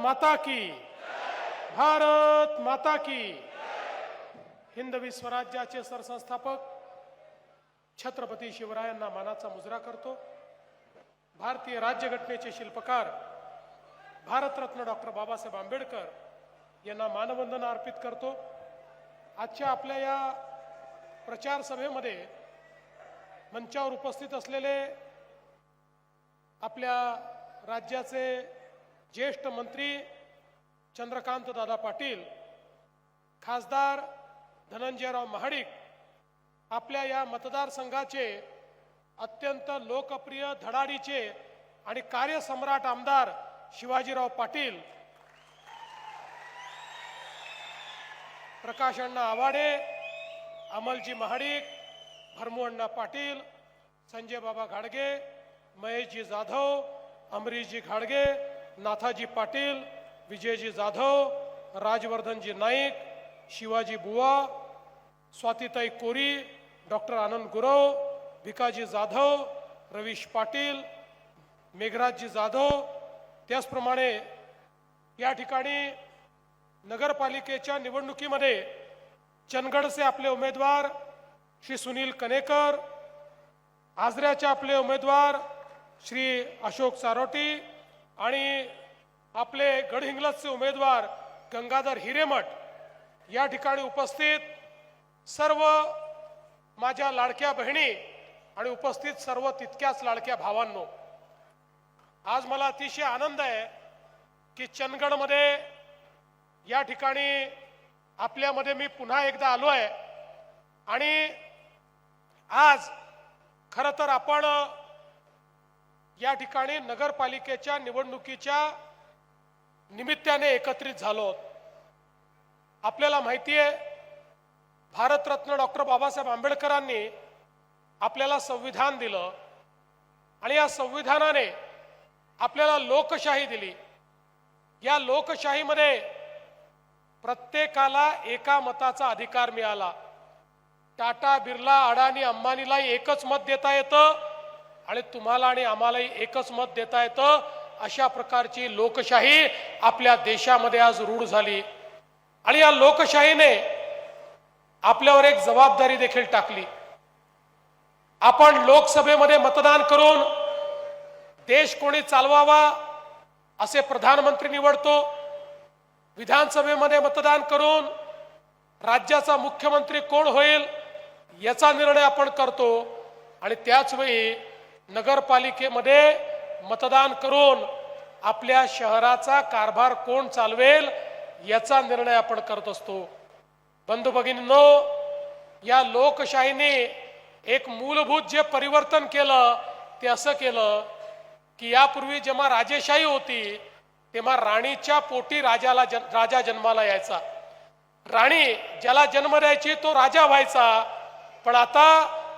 माता की, भारत माता की। हिंदवी स्वराज्याचे सरसंस्थापक छत्रपती शिवरायांना मानाचा मुजरा करतो। भारतीय राज्यघटनेचे शिल्पकार भारतरत्न डॉक्टर बाबासाहेब आंबेडकर यांना मानवंदना अर्पित करतो। आजच्या आपल्या या प्रचार सभेमध्ये मंचावर उपस्थित असलेले आपल्या राज्याचे ज्येष्ठ मंत्री चंद्रकांत दादा पाटील, खासदार धनंजयराव महाडिक, आपल्या या मतदारसंघाचे अत्यंत लोकप्रिय धडाडीचे आणि कार्यसम्राट आमदार शिवाजीराव पाटील, प्रकाश अण्णा आवाडे, अमलजी महाडिक, भरमू पाटील, संजय बाबा घाडगे, महेशजी जाधव, अमरीशजी घाडगे, नाथाजी पाटील, विजयजी जाधव, राजवर्धनजी नाईक, शिवाजी बुवा, स्वातीताई कोरी, डॉक्टर आनंद गुरव, भिकाजी जाधव, रवीश पाटील, मेघराजजी जाधव, त्याचप्रमाणे या ठिकाणी नगरपालिकेच्या निवडणुकीमध्ये चंदगडचे आपले उमेदवार श्री सुनील कनेकर, आजऱ्याचे आपले उमेदवार श्री अशोक चारोटी आणि आपले गडहिंग्लजचे उमेदवार गंगाधर हिरेमठ या ठिकाणी उपस्थित सर्व माझ्या लाडक्या बहिणी आणि उपस्थित सर्व तितक्याच लाडक्या भावांनो, आज मला अतिशय आनंद आहे की चंदगडमध्ये या ठिकाणी आपल्यामध्ये मी पुन्हा एकदा आलो आहे आणि आज खरं तर आपण या ठिकाणी नगरपालिकेच्या निवडणुकीच्या निमित्ताने एकत्रित झालो। आपल्याला माहिती आहे भारतरत्न डॉक्टर बाबासाहेब आंबेडकरांनी आपल्याला संविधान दिलं आणि या संविधानाने आपल्याला लोकशाही दिली। या लोकशाहीमध्ये प्रत्येकाला एका मताचा अधिकार मिळाला। टाटा, बिर्ला, अडाणी, अंबानीला एकच मत देता येतं आणि तुम्हाला आणि आम्हालाही एकच मत देता येतं। अशा प्रकारची लोकशाही आपल्या देशामध्ये आज रूढ झाली आणि या लोकशाहीने आपल्यावर एक जबाबदारी देखील टाकली। आपण लोकसभेमध्ये मतदान करून देश कोणी चालवावा असे प्रधानमंत्री निवडतो, विधानसभेमध्ये मतदान करून राज्याचा मुख्यमंत्री कोण होईल याचा निर्णय आपण करतो आणि त्याच वेळी नगरपालिकेमध्ये मतदान करून आपल्या शहराचा कारभार कोण चालवेल याचा निर्णय आपण करत असतो। बंधू भगिनींनो, या लोकशाहीने एक मूलभूत जे परिवर्तन केलं ते असं केलं की यापूर्वी जेव्हा राजेशाही होती तेव्हा राणीच्या पोटी राजा जन्माला यायचा, राणी ज्याला जन्म द्यायची तो राजा व्हायचा। पण आता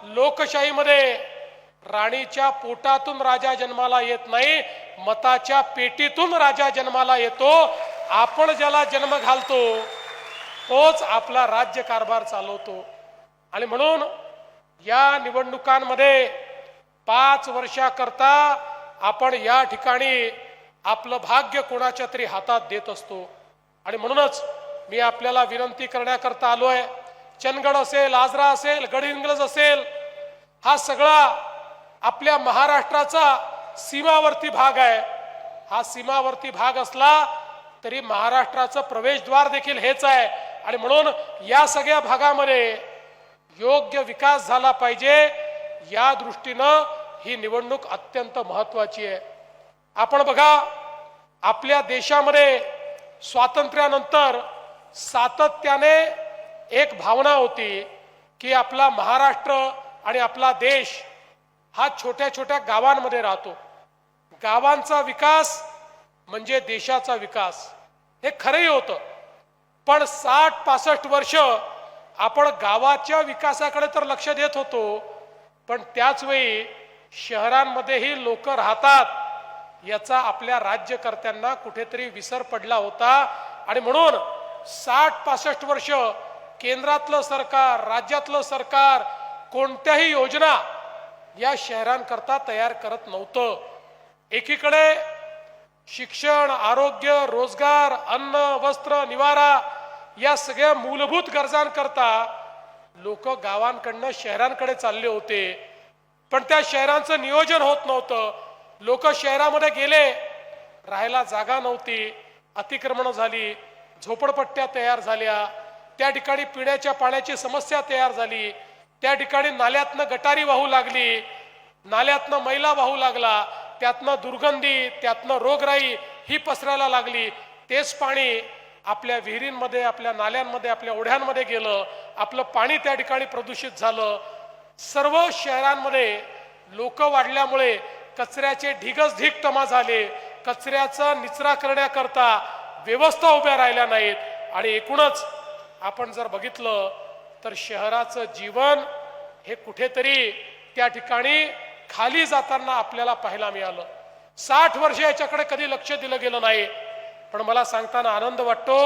लोकशाहीमध्ये राणीच्या पोटातून राजा जन्माला येत नाही, मताच्या पेटीतून राजा जन्माला येतो। आपण ज्याला जन्म घालतो तोच आपला राज्यकारभार चालवतो आणि म्हणून या निवडणुकांमध्ये 5 वर्षाकरता आपण या ठिकाणी आपलं भाग्य कोणाच्या तरी हातात देत असतो आणि म्हणूनच मी आपल्याला विनंती करण्याकरता आलोय। चंदगड असेल, आजरा असेल, गडहिंग्लज असेल, हा सगळा आपल्या महाराष्ट्राचा सीमावर्ती भाग आहे। हा सीमावर्ती भाग असला तरी महाराष्ट्राचं प्रवेशद्वार देखील हेच आहे आणि म्हणून या सगळ्या भागामध्ये योग्य विकास झाला पाहिजे, या दृष्टीनं ही निवडणूक अत्यंत महत्त्वाची आहे। आपण बघा, आपल्या देशामध्ये स्वातंत्र्यानंतर सातत्याने एक भावना होती की आपला महाराष्ट्र आणि आपला देश हा छोट्या छोट्या गावांमध्ये राहतो। गावांचा विकास म्हणजे देशाचा विकास, हे खरंही होतं। पण 60-65 वर्ष आपण गावाच्या विकासाकडे तर लक्ष देत होतो, पण त्याच वेळी शहरांमध्येही लोक राहतात याचा आपल्या राज्यकर्त्यांना कुठेतरी विसर पडला होता आणि म्हणून 60-65 वर्ष केंद्रातलं सरकार, राज्यातलं सरकार कोणत्याही योजना या शहरांकरता तयार करत नव्हतं। एकीकडे शिक्षण, आरोग्य, रोजगार, अन्न, वस्त्र, निवारा या सगळ्या मूलभूत गरजांकरता लोक गावांकडनं शहरांकडे चालले होते, पण त्या शहरांचं नियोजन होत नव्हतं. लोक शहरामध्ये गेले, राहायला जागा नव्हती, अतिक्रमण झाली, झोपडपट्ट्या तयार झाल्या, त्या ठिकाणी पिण्याच्या पाण्याची समस्या तयार झाली, त्या ठिकाणी नाल्यातनं गटारी वाहू लागली, नाल्यातनं मैला वाहू लागला, त्यातनं दुर्गंधी, त्यातनं रोगराई ही पसरायला लागली. तेच पाणी आपल्या विहिरींमध्ये, आपल्या नाल्यांमध्ये, आपल्या ओढ्यांमध्ये गेलं, आपलं पाणी त्या ठिकाणी प्रदूषित झालं. सर्व शहरांमध्ये लोक वाढल्यामुळे कचऱ्याचे ढिगच ढीग जमा झाले, कचऱ्याचा निचरा करण्याकरता व्यवस्था उभ्या राहिल्या नाहीत. आणि एकूणच आपण जर बघितलं तर शहराचं जीवन हे कुठेतरी त्या ठिकाणी खाली जाताना आपल्याला पाहायला मिळालं. 60 वर्ष याच्याकडे कधी लक्ष दिलं गेलं नाही. पण मला सांगताना आनंद वाटतो,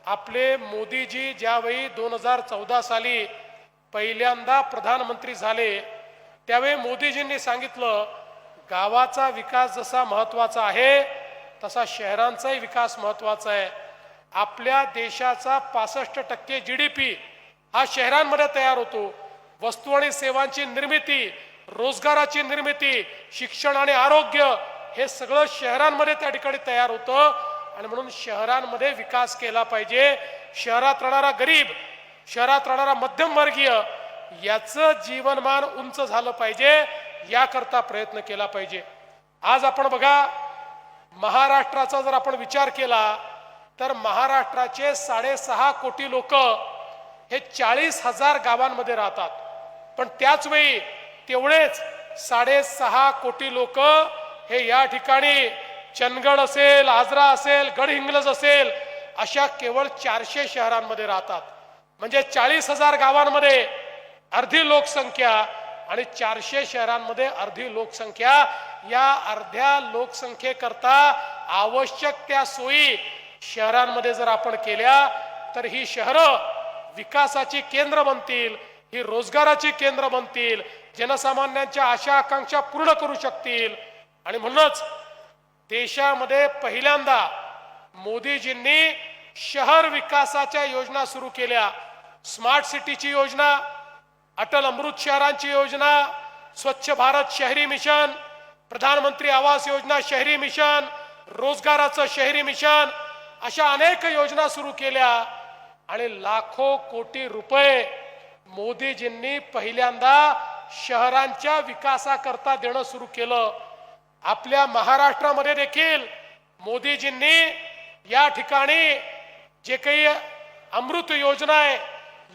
आपले मोदीजी ज्यावेळी 2014 साली पहिल्यांदा प्रधानमंत्री झाले, त्यावेळी मोदीजींनी सांगितलं, गावाचा विकास जसा महत्वाचा आहे तसा शहरांचाही विकास महत्वाचा आहे. आपल्या देशाचा 65% GDP हा शहरांमध्ये तयार होतो. वस्तू आणि सेवांची निर्मिती, रोजगाराची निर्मिती, शिक्षण आणि आरोग्य हे सगळं शहरांमध्ये त्या ठिकाणी तयार होतं. आणि म्हणून शहरांमध्ये विकास केला पाहिजे. शहरात राहणारा गरीब, शहरात राहणारा मध्यमवर्गीय याचं जीवनमान उंच झालं पाहिजे, याकरता प्रयत्न केला पाहिजे. आज आपण बघा, महाराष्ट्राचा जर आपण विचार केला तर महाराष्ट्राचे 6.5 कोटी लोक हे 40,000 गावांमध्ये राहतात. पण त्याच वेळी तेवढेच 6.5 कोटी लोक हे या ठिकाणी चंदगड असेल, आजरा असेल, गडहिंग्लज असेल अशा केवळ 400 शहरांमध्ये राहतात. म्हणजे 40,000 गावांमध्ये अर्धी लोकसंख्या आणि 400 शहरांमध्ये अर्धी लोकसंख्या. या अर्ध्या लोकसंख्येकरता आवश्यक त्या सोयी शहरांमध्ये जर आपण केल्या तर ही शहरं विकासाची केंद्र बनतील, ही रोजगाराची केंद्र बनतील, जनसामान्यांच्या आशा आकांक्षा पूर्ण करू शकतील. आणि म्हणूनच देशामध्ये पहिल्यांदा मोदीजींनी शहर विकासाच्या योजना सुरू केल्या. स्मार्ट सिटीची योजना, अटल अमृत शहरांची योजना, स्वच्छ भारत शहरी मिशन, प्रधानमंत्री आवास योजना शहरी मिशन, रोजगाराचं शहरी मिशन, अशा अनेक योजना सुरू केल्या. आणि लाखो कोटी रुपये मोदीजींनी पहिल्यांदा शहरांच्या विकासाकरता देणं सुरू केलं. आपल्या महाराष्ट्रामध्ये देखील मोदीजींनी या ठिकाणी जे काही अमृत योजना आहे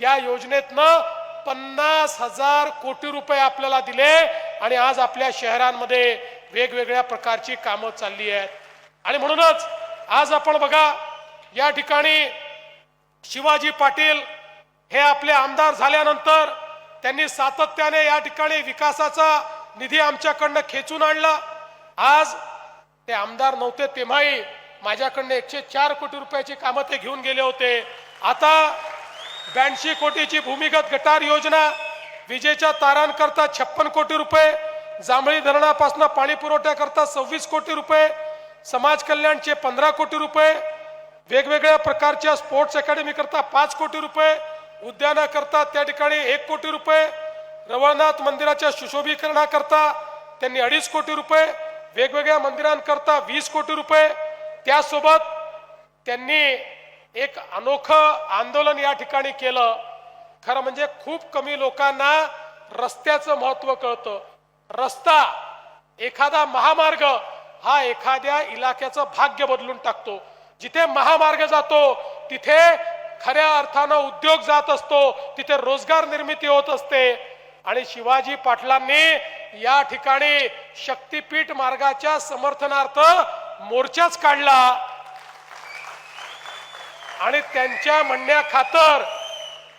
या योजनेतनं 50,000 कोटी रुपये आपल्याला दिले. आणि आज आपल्या शहरांमध्ये वेगवेगळ्या प्रकारची कामं चालली आहेत. आणि म्हणूनच आज आपण बघा, या ठिकाणी शिवाजी पाटील हे आपले आमदार झाल्यानंतर त्यांनी सातत्याने या ठिकाणी विकासाचा निधी आमच्याकडनं खेचून आणला. आज ते आमदार नव्हते तेव्हाही माझ्याकडनं 104 कोटी रुपयाची कामं ते घेऊन गेले होते. आता 82 कोटीची भूमिगत गटार योजना, विजेच्या तारांकरता 56 कोटी रुपये, जांभळी धरणापासून पाणी पुरवठ्याकरता 26 कोटी रुपये, समाज कल्याणचे 15 कोटी रुपये, वेगवेगळ्या प्रकारच्या स्पोर्ट्स अकॅडमी करता 5 कोटी रुपये, उद्यानाकरता त्या ठिकाणी 1 कोटी रुपये, रवळनाथ मंदिराच्या सुशोभीकरणाकरता त्यांनी 2.5 कोटी रुपये, वेगवेगळ्या मंदिरांकरता 20 कोटी रुपये. त्यासोबत त्यांनी एक अनोखं आंदोलन या ठिकाणी केलं. खरं म्हणजे खूप कमी लोकांना रस्त्याचं महत्त्व कळतं. रस्ता, एखादा महामार्ग हा एखाद्या इलाक्याचं भाग्य बदलून टाकतो. जिथे महामार्ग जातो तिथे खऱ्या अर्थानं उद्योग जात असतो, तिथे रोजगार निर्मिती होत असते. आणि शिवाजी पाटलांनी या ठिकाणी शक्तीपीठ मार्गाच्या समर्थनार्थ मोर्चाच काढला. आणि त्यांच्या म्हणण्याखातर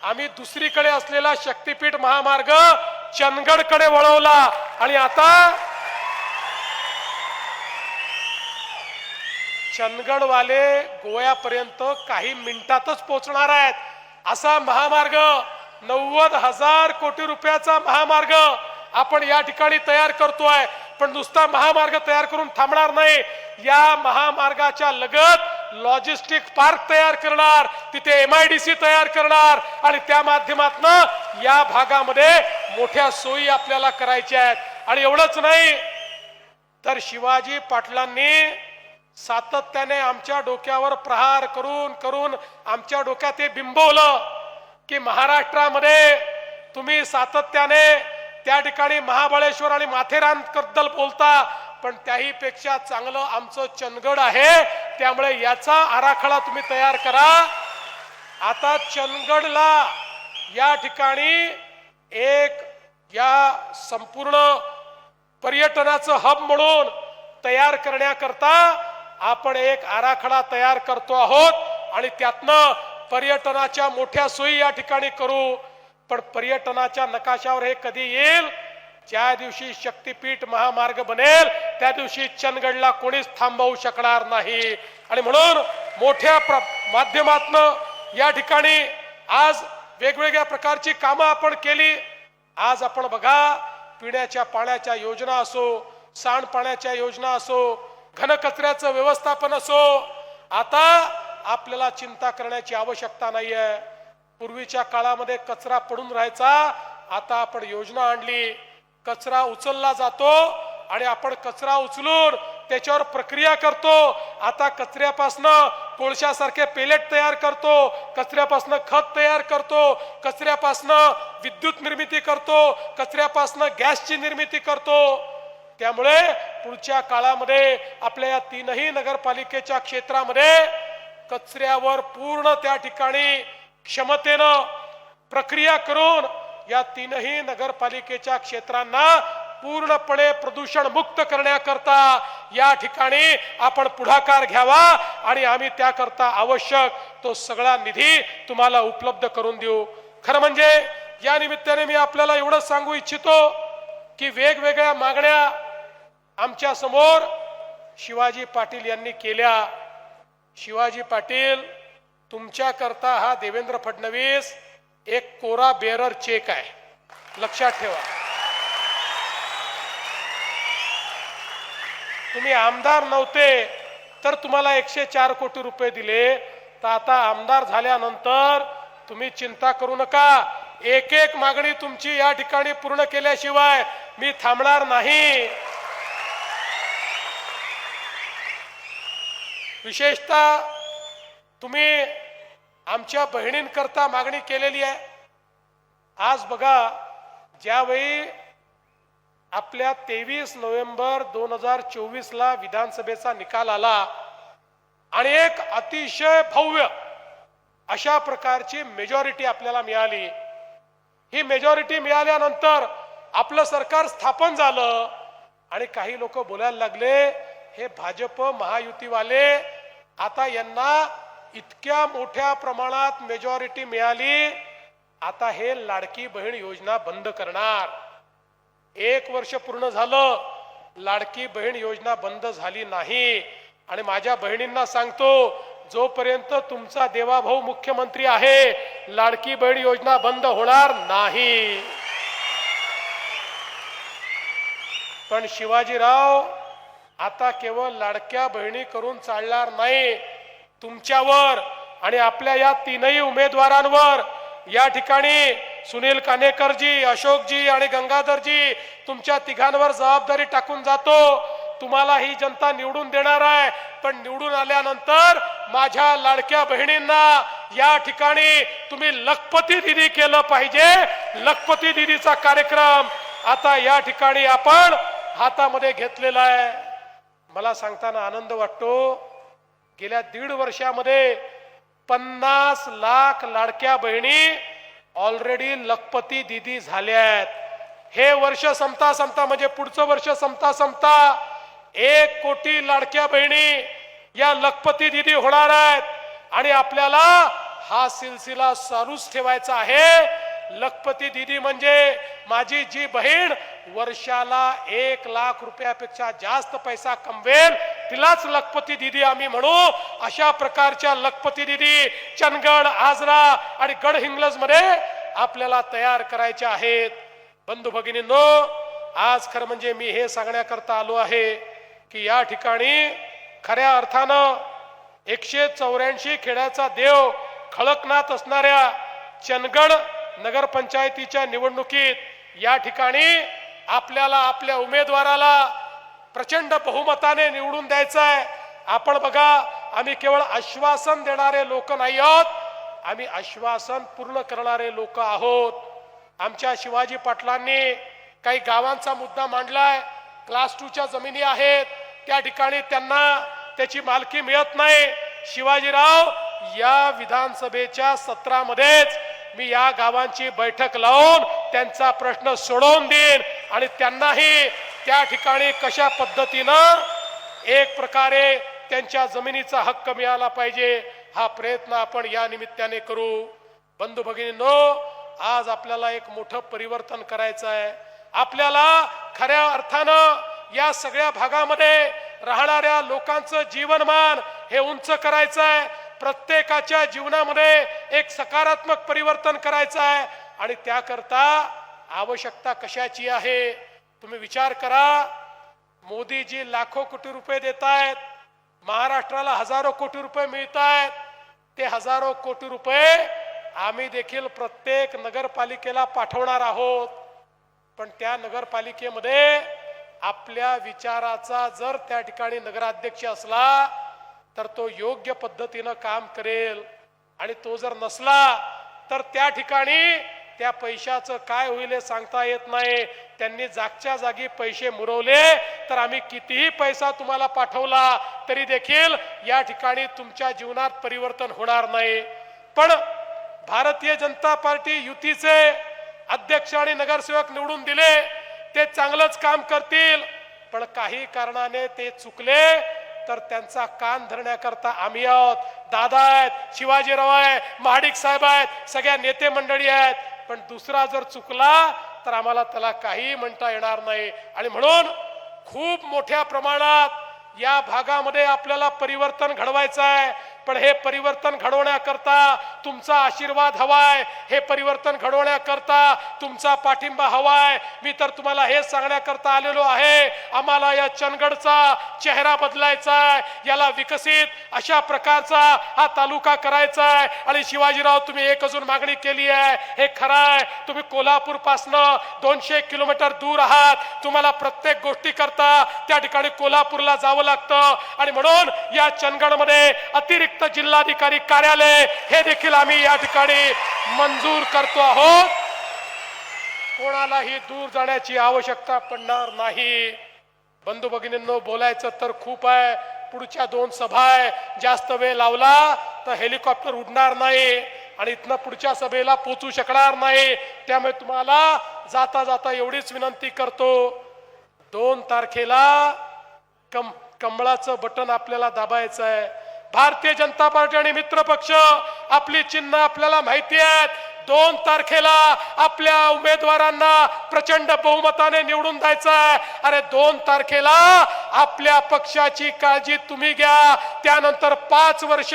आम्ही दुसरीकडे असलेला शक्तीपीठ महामार्ग चंदगडकडे वळवला. आणि आता चंदगडवाले गोव्यापर्यंत काही मिनिटातच पोहोचणार आहेत. असा महामार्ग 90,000 कोटी रुपयाचा महामार्ग आपण या ठिकाणी तयार करतोय. पण नुसता महामार्ग तयार करून थांबणार नाही, या महामार्गाच्या लगत लॉजिस्टिक पार्क तयार करणार, तिथे MIDC तयार करणार आणि त्या माध्यमातून या भागामध्ये मोठ्या सोयी आपल्याला करायच्या आहेत. आणि एवढंच नाही तर शिवाजी पाटलांनी सातत्याने आमच्या डोक्यावर प्रहार करून करून आमच्या डोक्यात हे बिंबवलं की महाराष्ट्रामध्ये तुम्ही सातत्याने त्या ठिकाणी महाबळेश्वर आणि माथेरान बद्दल बोलता, पण त्याही पेक्षा चांगलं आमचं चंदगड आहे, त्यामुळे याचा आराखडा तुम्ही तयार करा. आता चंदगडला या ठिकाणी एक या संपूर्ण पर्यटनाचं हब म्हणून तयार करण्याकरता आपण एक आराखडा तयार करतो आहोत आणि त्यातनं पर्यटनाच्या मोठ्या सोयी या ठिकाणी करू. पण पर्यटनाच्या नकाशावर हे कधी येईल, ज्या दिवशी शक्तीपीठ महामार्ग बनेल त्या दिवशी चंदगडला कोणीच थांबवू शकणार नाही. आणि म्हणून मोठ्या माध्यमातून या ठिकाणी आज वेगवेगळ्या प्रकारची कामं आपण केली. आज आपण बघा, पिण्याच्या पाण्याच्या योजना असो, सांडपाण्याच्या योजना असो, घनकचऱ्याचं व्यवस्थापन असो, आता आपल्याला चिंता करण्याची आवश्यकता नाहीये. पूर्वीच्या काळामध्ये कचरा पडून राहायचा, आता आपण योजना आणली, कचरा उचलला जातो आणि आपण कचरा उचलून त्याच्यावर प्रक्रिया करतो. आता कचऱ्यापासनं कोळशासारखे पेलेट तयार करतो, कचऱ्यापासनं खत तयार करतो, कचऱ्यापासनं विद्युत निर्मिती करतो, कचऱ्यापासनं गॅसची निर्मिती करतो. त्यामुळे पुढच्या काळामध्ये आपल्या या तीनही नगरपालिकेच्या क्षेत्रामध्ये कचऱ्यावर पूर्ण त्या ठिकाणी क्षमतेनं प्रक्रिया करून या तीनही नगरपालिकेच्या क्षेत्रांना पूर्णपणे प्रदूषण मुक्त करण्याकरता या ठिकाणी आपण पुढाकार घ्यावा आणि आम्ही त्याकरता आवश्यक तो सगळा निधी तुम्हाला उपलब्ध करून देऊ. खरं म्हणजे या निमित्ताने मी आपल्याला एवढंच सांगू इच्छितो की वेगवेगळ्या मागण्या आमच्या समोर शिवाजी पाटील यांनी केल्या. शिवाजी पाटील, तुमच्या करता हा देवेंद्र फडणवीस एक कोरा बेरर चेक आहे, लक्षात ठेवा. तुम्ही आमदार नव्हते तर तुम्हाला 104 कोटी रुपये दिले, तर आता आमदार झाल्यानंतर तुम्ही चिंता करू नका, एक एक मागणी तुमची या ठिकाणी पूर्ण केल्याशिवाय मी थांबणार नाही. विशेषतः तुम्ही आमच्या बहिणींकरता मागणी केलेली आहे. आज बघा, ज्यावेळी आपल्या 23 नोव्हेंबर 2024 ला विधानसभेचा निकाल आला आणि एक अतिशय भव्य अशा प्रकारची मेजॉरिटी आपल्याला मिळाली. ही मेजॉरिटी मिळाल्यानंतर आपलं सरकार स्थापन झालं आणि काही लोक बोलायला लागले, हे भाजप महायुतीवाले आता यांना इतक्या मोठ्या प्रमाणात मेजॉरिटी मिळाली, आता हे लाडकी बहीण योजना बंद करणार. 1 वर्ष पूर्ण झालं, लाडकी बहीण योजना बंद झाली नाही. आणि माझ्या बहिणींना सांगतो, जोपर्यंत तुमचा देवाभाऊ मुख्यमंत्री आहे, लाडकी बहीण योजना बंद होणार नाही. पण शिवाजीराव, आता केवळ लाडक्या बहिणी करून चालणार नाही. तुमच्यावर आणि आपल्या या तीनही उमेदवारांवर या ठिकाणी सुनील कानेकरजी, अशोकजी आणि गंगाधरजी, तुमच्या तिघांवर जबाबदारी टाकून जातो. तुम्हाला ही जनता निवडून देणार आहे, पण निवडून आल्यानंतर माझ्या लाडक्या बहिणींना या ठिकाणी तुम्ही लखपती दिदी केलं पाहिजे. लखपती दिदीचा कार्यक्रम आता या ठिकाणी आपण हातामध्ये घेतलेला आहे. मला सांगताना आनंद वाटतो, गेल्या 1.5 वर्षामध्ये 50 लाख लाडक्या बहिणी ऑलरेडी लखपती दिदी झाल्यात. हे वर्ष संपता संपता म्हणजे पुढचं वर्ष संपता संपता 1 कोटी लाडक्या बहिणी या लखपती दिदी होणार आहेत. आणि आपल्याला हा सिलसिला चालूच ठेवायचा आहे. लखपती दिदी म्हणजे माझी जी बहीण वर्षाला 1 लाख रुपयापेक्षा जास्त पैसा कमवेल, तिलाच लखपती दिदी आम्ही म्हणू. अशा प्रकारच्या लखपती दिदी चंदगड, आजरा आणि गडहिंग्लज मध्ये आपल्याला तयार करायच्या आहेत. बंधू भगिनींनो, आज खरं म्हणजे मी हे सांगण्याकरता आलो आहे की या ठिकाणी खऱ्या अर्थानं 184 खेड्याचा देव खळकनाथ असणाऱ्या चंदगड नगरपंचायतीच्या निवडणुकीत या ठिकाणी आपल्याला आपल्या उमेदवाराला प्रचंड बहुमताने निवडून द्यायचं आहे। आपण बघा, आम्ही केवळ आश्वासन देणारे लोक नाही आहोत, आम्ही आश्वासन पूर्ण करणारे लोक आहोत। आमच्या शिवाजी पाटलांनी काही गावांचा मुद्दा मांडलाय, क्लास 2च्या जमिनी आहेत, त्या ठिकाणी त्यांना त्याची मालकी मिळत नाही। शिवाजीराव, या विधानसभेच्या सत्रामध्येच मी या गावांची बैठक लावून त्यांचा प्रश्न सोडवून देईन आणि त्यांनाही त्या ठिकाणी कशा पद्धतीनं एक प्रकारे त्यांच्या जमिनीचा हक्क मिळाला पाहिजे हा प्रयत्न आपण या निमित्ताने करू। बंधू भगिनींनो, आज आपल्याला एक मोठं परिवर्तन करायचं आहे। आपल्याला खऱ्या अर्थानं या सगळ्या भागामध्ये राहणाऱ्या लोकांचं जीवनमान हे उंच करायचं आहे। प्रत्येकाच्या जीवनामध्ये एक सकारात्मक परिवर्तन करायचं आहे आणि त्याकरता आवश्यकता कशाची आहे तुम्ही विचार करा। मोदीजी लाखो कोटी रुपये देत आहेत, महाराष्ट्राला हजारो कोटी रुपये मिळत आहेत। ते हजारो कोटी रुपये आम्ही देखील प्रत्येक नगरपालिकेला पाठवणार आहोत, पण त्या नगरपालिकेमध्ये आपल्या विचाराचा जर त्या ठिकाणी नगराध्यक्ष असला तर तो योग्य पद्धतीनं काम करेल आणि तो जर नसला तर त्या ठिकाणी त्या पैशाचं काय होईल हे सांगता येत नाही। त्यांनी जागच्या जागी पैसे मुरवले तर आम्ही कितीही पैसा तुम्हाला पाठवला तरी देखील या ठिकाणी तुमच्या जीवनात परिवर्तन होणार नाही। पण भारतीय जनता पार्टी युतीचे अध्यक्ष आणि नगरसेवक निवडून दिले, ते चांगलंच काम करतील, पण काही कारणाने ते चुकले तर त्यांचा कान धरण्याकरता आम्ही आहोत। दादा आहेत, शिवाजीराव आहे, महाडिक साहेब आहेत, सगळ्या नेते मंडळी आहेत, पण दुसरा जर चुकला तर आम्हाला त्याला काही म्हणता येणार नाही। आणि म्हणून खूप मोठ्या प्रमाणात या भागामध्ये आपल्याला परिवर्तन घडवायचं आहे, पण हे परिवर्तन घडवण्याकरता तुमचा आशीर्वाद हवाय, हे परिवर्तन घडवण्याकरता तुमचा पाठिंबा हवाय। मी तर तुम्हाला हे सांगण्याकरता आलेलो आहे, आम्हाला या चंदगडचा चेहरा बदलायचा आहे, याला विकसित अशा प्रकारचा हा तालुका करायचा आहे। आणि शिवाजीराव, तुम्ही एक अजून मागणी केली आहे, हे खरं आहे, तुम्ही कोल्हापूर पासनं 200 किलोमीटर दूर आहात, तुम्हाला प्रत्येक गोष्टी करता त्या ठिकाणी कोल्हापूरला जावं लागतं आणि म्हणून या चंदगडमध्ये अतिरिक्त जिल्हाधिकारी कार्यालय हे देखील आम्ही या ठिकाणी मंजूर करतो आहोत। कोणालाही दूर जाण्याची आवश्यकता पडणार नाही। बंधू भगिनींनो, बोलायचं तर खूप आहे, पुढच्या 2 सभा आहे, जास्त वेळ लावला तर हेलिकॉप्टर उडणार नाही आणि इथनं पुढच्या सभेला पोहोचू शकणार नाही। त्यामुळे तुम्हाला जाता जाता एवढीच विनंती करतो, 2 तारखेला कमळाचं बटन आपल्याला दाबायचं आहे। भारतीय जनता पार्टी आणि मित्र पक्ष आपली चिन्ह आपल्याला माहिती आहेत। 2 तारखेला आपल्या उमेदवारांना प्रचंड बहुमताने निवडून द्यायचं आहे। अरे 2 तारखेला आपल्या पक्षाची काळजी तुम्ही घ्या, त्यानंतर 5 वर्ष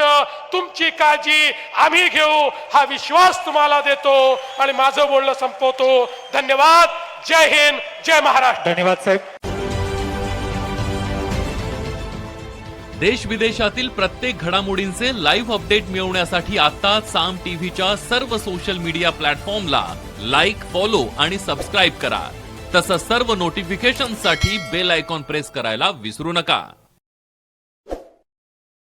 तुमची काळजी आम्ही घेऊ, हा विश्वास तुम्हाला देतो आणि माझं बोलणं संपवतो। धन्यवाद। जय हिंद, जय महाराष्ट्र। धन्यवाद साहेब। देश विदेशातील प्रत्येक घडामोडींचे लाईव्ह अपडेट मिळवण्यासाठी आता साम टीव्हीच्या सर्व सोशल मीडिया प्लॅटफॉर्मला लाईक, फॉलो आणि सबस्क्राईब करा। तसंच सर्व नोटिफिकेशनसाठी बेल आयकॉन प्रेस करायला विसरू नका।